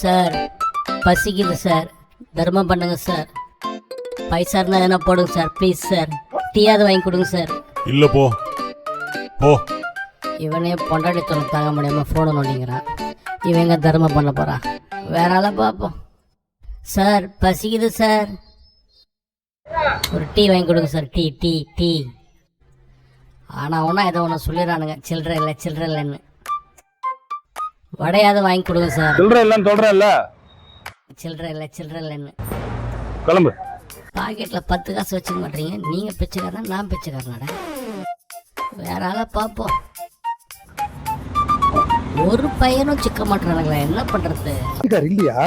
Sir பசிக்குது sir, தர்மம் பண்ணுங்க சார். பைசா இருந்தால் எதனா போடுங்க சார், ப்ளீஸ் சார். டீயாவது வாங்கி கொடுங்க சார். இல்ல போ போ. இவனே பொண்டாட்டி தொலை தாங்க முடியாம ஃபோனை நோண்டிங்கிறான். இவன் எங்க தர்மம் பண்ண போறான்? வேற ஆளை பார்ப்போம். சார் பசிக்குது சார், ஒரு டீ வாங்கி கொடுங்க சார். Tea tea tea. ஆனால் ஒன்றா ஏதோ ஒன்று சொல்லிடுறானுங்க, சில்லற இல்லை சில்லற இல்லைன்னு. வடையாவது வாங்கி கொடுங்க சார். சில்லற இல்லைன்னு சொல்றேன்ல. சில்லற இல்லை சில்லற இல்லைன்னு. கிளம்பு. பாக்கெட்டில் 10 காசு வச்சுக்க மாட்டீங்க. நீங்கள் பிச்சைக்காரன், நான் பிச்சைக்காரனாட. வேற ஆளை பார்ப்போம். ஒரு பையனும் சிக்க மாட்டானுங்களே, என்ன பண்றது? இல்லையா?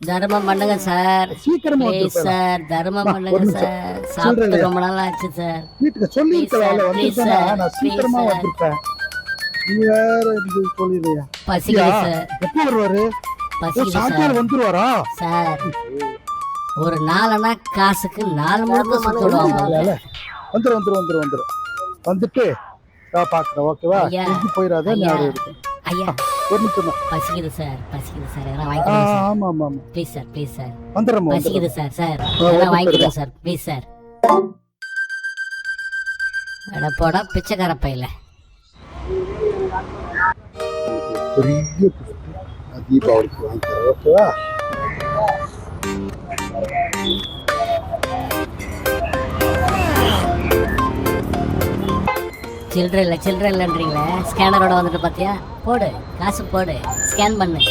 தர்மம் பண்ணுங்க சார், சீக்கிரமா ப்ளீஸ் சார். தர்மம் பண்ணுங்க சார். சாப்பிட்டு ரொம்ப நாள் ஆச்சு சார். வீட்டுக்கு சொல்லிருக்கேன், நான் சீக்கிரமா வந்திருப்பேன். நீ வேற இது சொல்லிடுறியா? பசிக்குது சார். எப்போ வருவாரு? பசிக்குது சாயங்காலம் சார். வந்துருவாரா? சார் ஒரு 4 காசுக்கு 4 முழுக்க சுத்துடுவாங்க. வந்துரு வந்துட்டு நான் பாக்குறேன். ஓகேவா? ஐயா, போயிடாத. ஐயா, ஞாபகம் இருக்கு. ஐயா ஒரு நிமிஷம் தான். பசிக்குது சார், பசிக்குது சார். எதனா வாங்கி கொடுங்க சார். ஆமா ஆமா ஆமா. Please sir, please sir. வந்துடுறேன். பசிக்குது சார். சார் எதனா வாங்கி கொடுங்க சார், ப்ளீஸ் சார். அட போடா பிச்சைக்கார பையில. பெரிய gift. நான் தீபாவளிக்கு வாங்கி தரேன். ஓகேவா? சில்லற இல்லை சில்லற இல்லைன்றீங்களே, ஸ்கேனரோட வந்துட்டு பார்த்தியா? போடு காசு போடு, ஸ்கேன் பண்ணு.